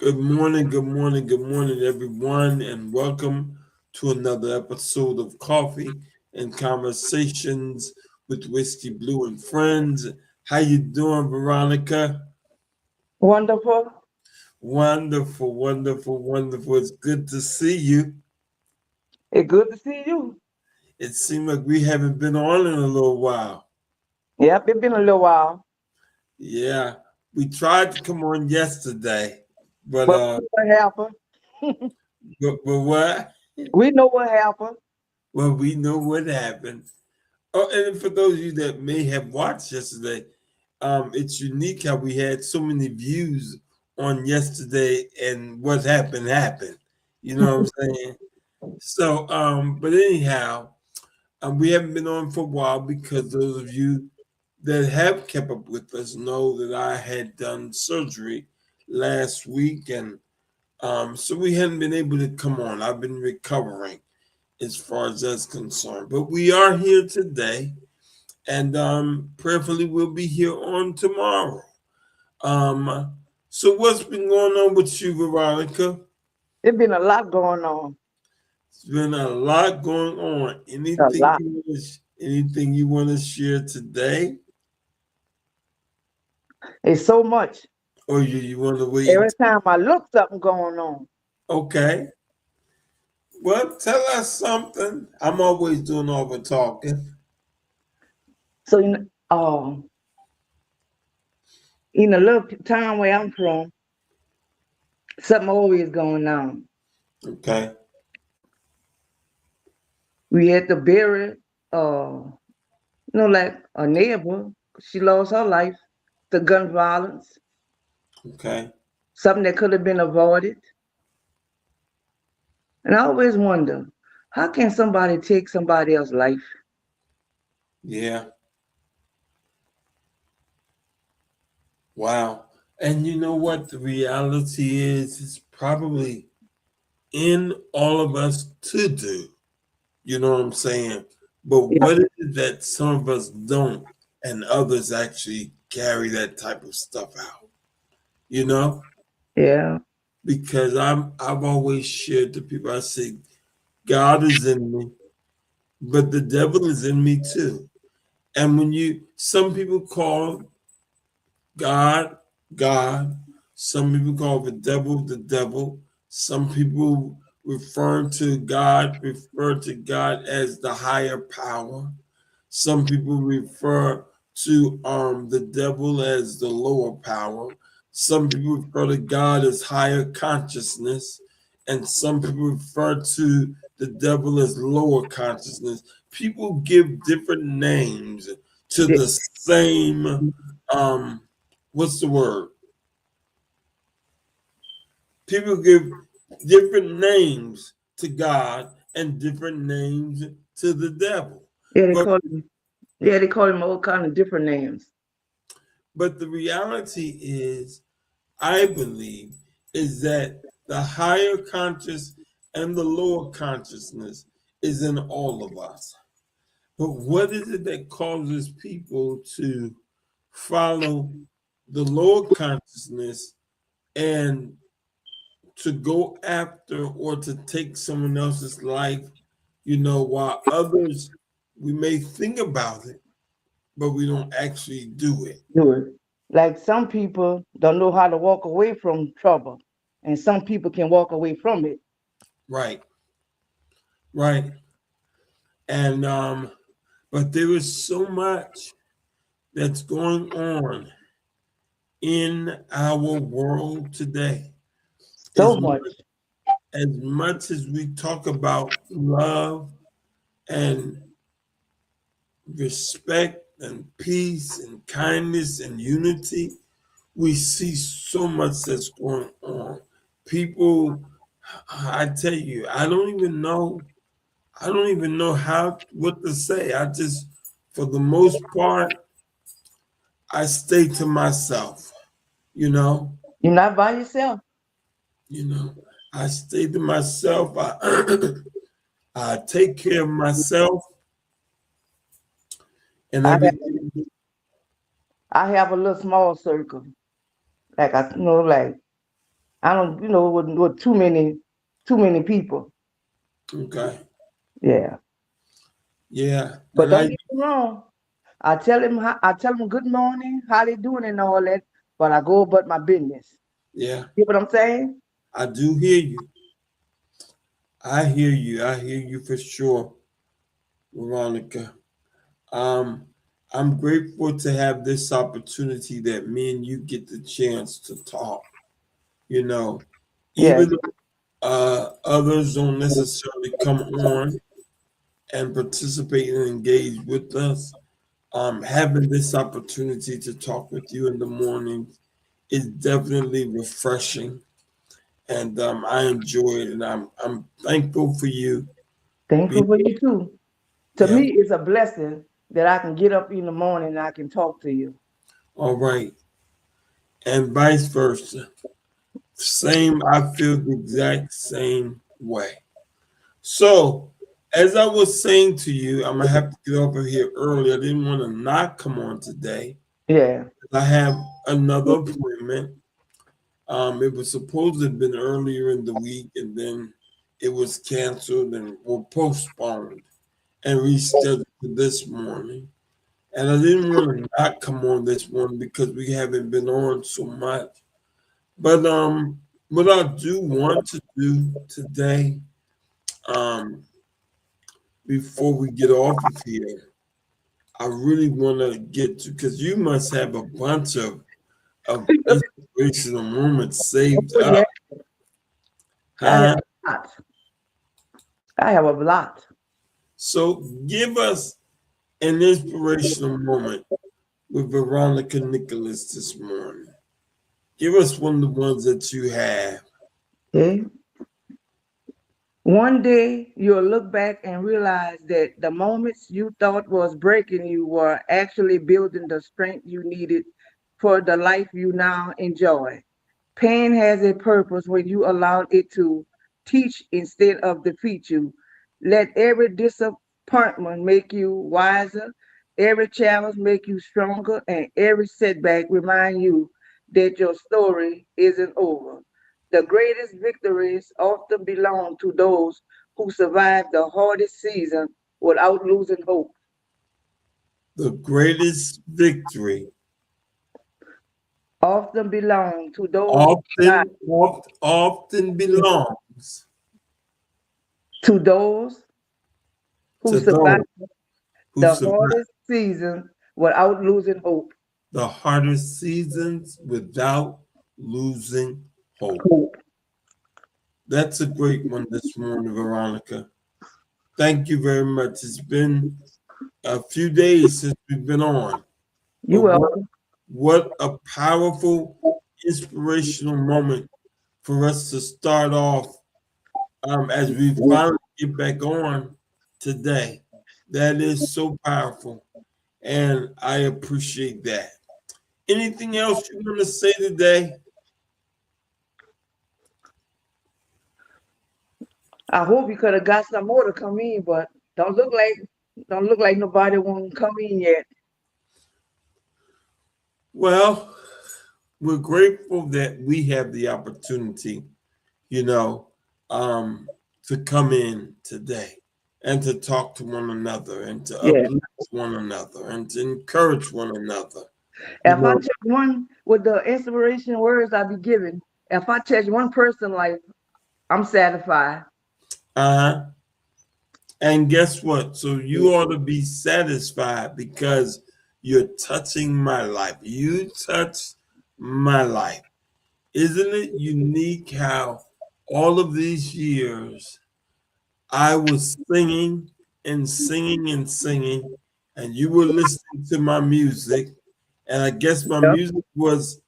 Good morning, everyone, and welcome to another episode of Coffee and Conversations with Whisky Blu and Friends. How you doing, Veronica? Wonderful. Wonderful, wonderful, wonderful. It's good to see you. It's good to see you. It seemed like we haven't been on in a little while. Yep, it's been a little while. Yeah, we tried to come on yesterday, but But we know what happened. what? We know what happened. Well, we know what happened. Oh, and for those of you that may have watched yesterday, it's unique how we had so many views on yesterday, and what happened. You know what I'm saying? So, but anyhow, we haven't been on for a while because those of you that have kept up with us know that I had done surgery last week, and so we hadn't been able to come on. I've been recovering as far as that's concerned, but we are here today. And prayerfully we'll be here on tomorrow. So what's been going on with you, Veronica? It's been a lot going on. It's been a lot going on. A lot. Anything you want to share today, It's so much. or you want to wait? Every time I look, something going on. Okay. Well, tell us something. I'm always doing all the talking. So in a little town where I'm from, something always going on. Okay. We had to bury like a neighbor. She lost her life to gun violence. Okay. Something that could have been avoided. And I always wonder, how can somebody take somebody else's life? Yeah. Wow. And you know what the reality is? It's probably in all of us to do. You know what I'm saying? But Yeah. what is it that some of us don't and others actually carry that type of stuff out? You know? Yeah. Because I've always shared to people, I say, God is in me, but the devil is in me too. And some people call God, God. Some people call the devil, the devil. Some people refer to God as the higher power. Some people refer to the devil as the lower power. Some people refer to God as higher consciousness, and some people refer to the devil as lower consciousness. People give different names to Yeah. the same what's the word? People give different names to God and different names to the devil. Yeah, But they call him all kind of different names. but the reality is, I believe, is that the higher conscious and the lower consciousness is in all of us. But what is it that causes people to follow the lower consciousness and to go after or to take someone else's life, while others, we may think about it, but we don't actually do it. Do it. Like some people don't know how to walk away from trouble, and some people can walk away from it. Right, right. And but there is so much that's going on in our world today. So As much. as much as we talk about love and respect and peace and kindness and unity, we see so much that's going on. People, I tell you, I don't even know what to say. I just, for the most part, I stay to myself. You know, You're not by yourself. you know, I stay to myself. I take care of myself and I have everything. I have a little small circle. Like I don't, with too many people. Okay. Yeah. Yeah. But And don't get me wrong. I tell them good morning, how they doing and all that, but I go about my business. yeah, You know what I'm saying? I do hear you. I hear you. I hear you for sure, Veronica. Um, I'm grateful to have this opportunity that me and you get the chance to talk. You know, Yes. even others don't necessarily come on and participate and engage with us. Having this opportunity to talk with you in the morning is definitely refreshing, and I enjoy it, and I'm thankful for you. Thankful Being, for you too. To yeah, me, it's a blessing that I can get up in the morning and I can talk to you. all right, and vice versa. Same, I feel the exact same way. So, as I was saying to you, I'm gonna have to get over here early. I didn't want to not come on today. Yeah. I have another appointment. It was supposed to have been earlier in the week, and then it was canceled and or postponed and rescheduled for this morning. And I didn't want to not come on this morning because we haven't been on so much. But what I do want to do today, um, before we get off of here, I really want to get to because you must have a bunch of inspirational moments saved Oh yeah, up, I have huh? a lot. I have a lot. So give us an inspirational moment with Veronica Nicholas this morning. Give us one of the ones that you have. Okay. One day you'll look back and realize that the moments you thought was breaking you were actually building the strength you needed for the life you now enjoy. Pain has a purpose when you allow it to teach instead of defeat you. Let every disappointment make you wiser, every challenge make you stronger, and every setback remind you that your story isn't over. The greatest victories often belong to those who survive the hardest season without losing hope. The greatest victory Often belong to those who survive, often belongs to those who to survive those who the survive hardest season without losing hope. the hardest seasons without losing hope. Hope. That's a great one this morning, Veronica. Thank you very much. It's been a few days since we've been on, You but welcome. what a powerful, inspirational moment for us to start off as we finally get back on today. That is so powerful, and I appreciate that. Anything else you want to say today? I hope you could have got some more to come in, but don't look like nobody won't come in yet. Well, we're grateful that we have the opportunity, you know, to come in today and to talk to one another and to Yeah. uplift one another and to encourage one another. You If I know, touch one with the inspiration words I be giving, if I touch one person life, I'm satisfied. uh-huh. And guess what? So you ought to be satisfied because you're touching my life. You touch my life. Isn't it unique how all of these years I was singing and singing and singing, and you were listening to my music, and I guess my Yep. music was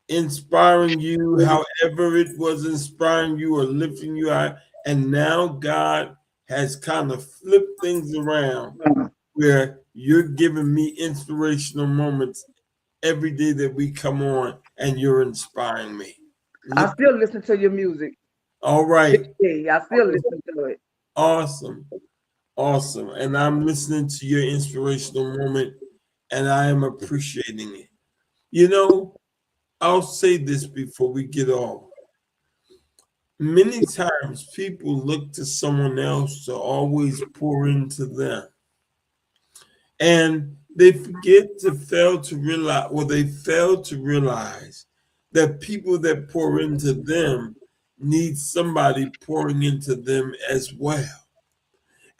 inspiring you, however it was inspiring you or lifting you out. And now God has kind of flipped things around where you're giving me inspirational moments every day that we come on and you're inspiring me. I Look, still listen to your music. all right. Hey, I still listen to it. Awesome. Awesome. And I'm listening to your inspirational moment and I am appreciating it. You know, I'll say this before we get off. many times people look to someone else to always pour into them. And they forget to fail to realize, or they fail to realize that people that pour into them need somebody pouring into them as well.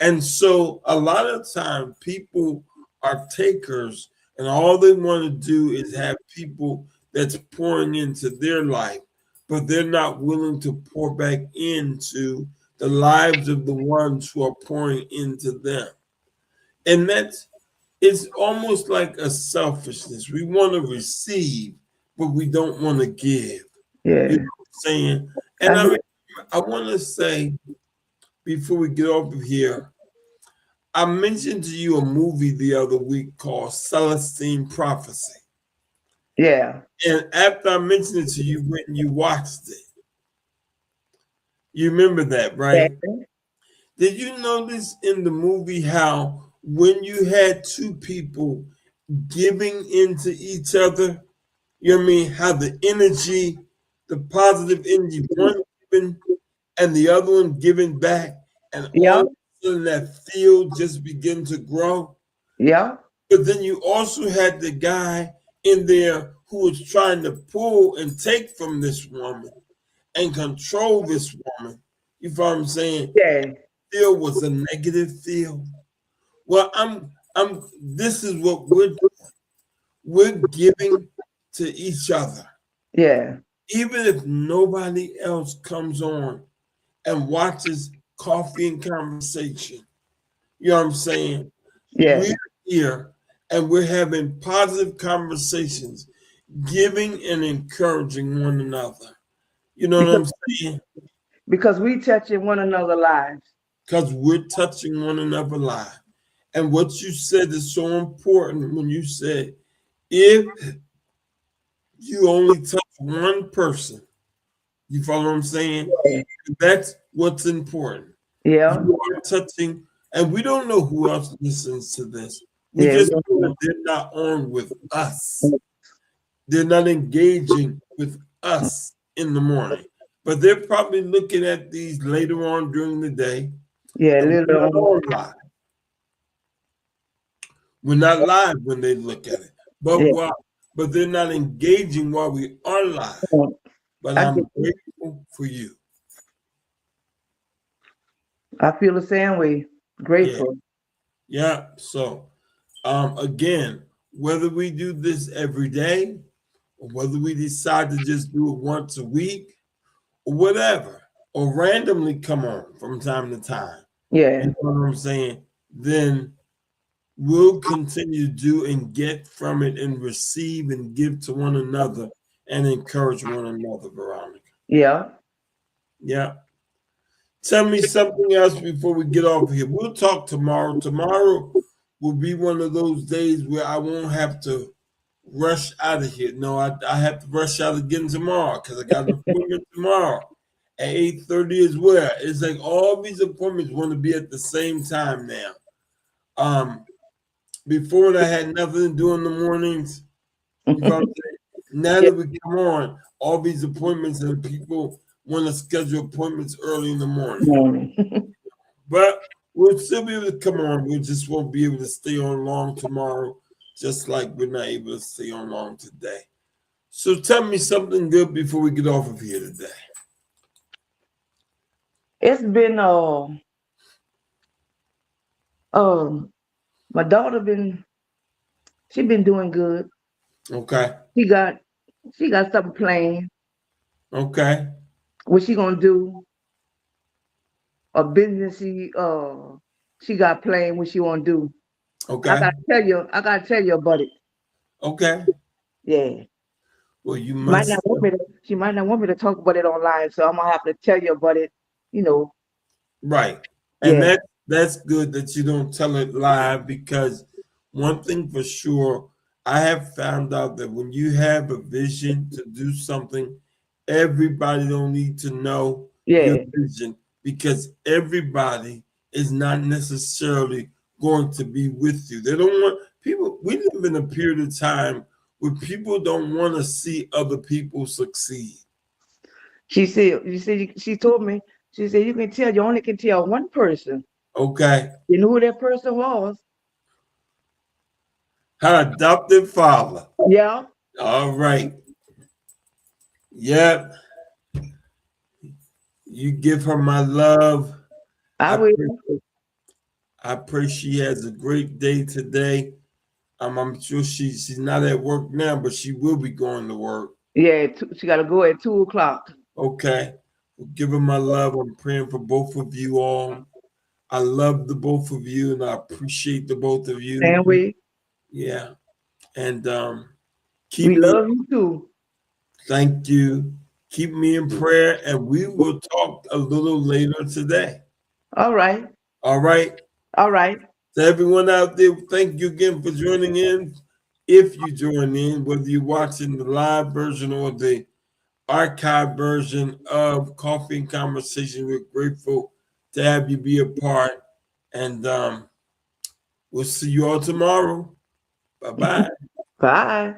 And so a lot of time people are takers and all they want to do is have people that's pouring into their life, but they're not willing to pour back into the lives of the ones who are pouring into them. And that's it's almost like a selfishness. We want to receive, but we don't want to give. You know Yeah. what I'm saying? And I I hear, mean, I want to say before we get off of here, I mentioned to you a movie the other week called Celestine Prophecy. yeah. And after I mentioned it to you, when you watched it, you remember that, Yeah. right? Did you notice in the movie how when you had two people giving into each other, you know what I mean? How the energy, the positive energy, one giving and the other one giving back, and all Yeah. of a sudden that field just began to grow. Yeah. But then you also had the guy in there who was trying to pull and take from this woman and control this woman. You follow what I'm saying? Yeah. Field was a negative field. Well, I'm. This is what we're giving to each other. Yeah. Even if nobody else comes on and watches Coffee and Conversation, you know what I'm saying? Yeah. We're here and we're having positive conversations, giving and encouraging one another. You know what Because I'm saying? we touching one another's lives. Because we're touching one another live. And what you said is so important when you said, if you only touch one person, you follow what I'm saying? Yeah. That's what's important. Yeah. You are touching, and we don't know who else listens to this. We Yeah. just know that they're not on with us. They're not engaging with us in the morning. But they're probably looking at these later on during the day. Yeah. And we're Little not on. on live. We're not live when they look at it. Yeah. But they're not engaging while we are live. But I get I'm grateful for you. I feel the same way. Yeah. Grateful. Yeah. So again, whether we do this every day or whether we decide to just do it once a week or whatever, or randomly come on from time to time, you Yeah. know what I'm saying? Then we'll continue to do and get from it and receive and give to one another and encourage one another, Veronica. Yeah. Yeah. Tell me something else before we get off here. We'll talk tomorrow. Tomorrow will be one of those days where I won't have to rush out of here. No, I have to rush out again tomorrow because I got an appointment tomorrow at 8:30 as well. It's like all these appointments want to be at the same time now. Um, Before I had nothing to do in the mornings. You know what I'm saying? Now Yeah. that we come on, all these appointments and people want to schedule appointments early in the morning. Morning. But we'll still be able to come on. We just won't be able to stay on long tomorrow, just like we're not able to stay on long today. So tell me something good before we get off of here today. It's been um my daughter she been doing good. Okay. She got she got something planned. Okay. What she gonna do? A business she got planned what she wanna do. Okay. I gotta tell you about it. Okay. Yeah. Well, you Might not must. want me to she might not want me to talk about it online, so I'm gonna have to tell you about it, you know. Right. And Yeah. that's good that you don't tell it live because one thing for sure, I have found out that when you have a vision to do something, everybody don't need to know your Yeah. vision because everybody is not necessarily going to be with you. They don't want people we live in a period of time where people don't want to see other people succeed. She said, she told me, she said, you only can tell one person. Okay. You knew who that person was. Her adopted father. Yeah, All right. Yep. You give her my love. I I will. pray, I pray she has a great day today. I'm sure she's not at work now, but she will be going to work. Yeah, she got to go at 2 o'clock. Okay. Well, give her my love. I'm praying for both of you all. I love the both of you and I appreciate the both of you. And Yeah. And keep we me, love you too. thank you. Keep me in prayer and we will talk a little later today. All right. All right. All right. To everyone out there, thank you again for joining in. If you join in, whether you're watching the live version or the archive version of Coffee and Conversation, we're grateful to have you be a part. And we'll see you all tomorrow. Bye bye. Bye.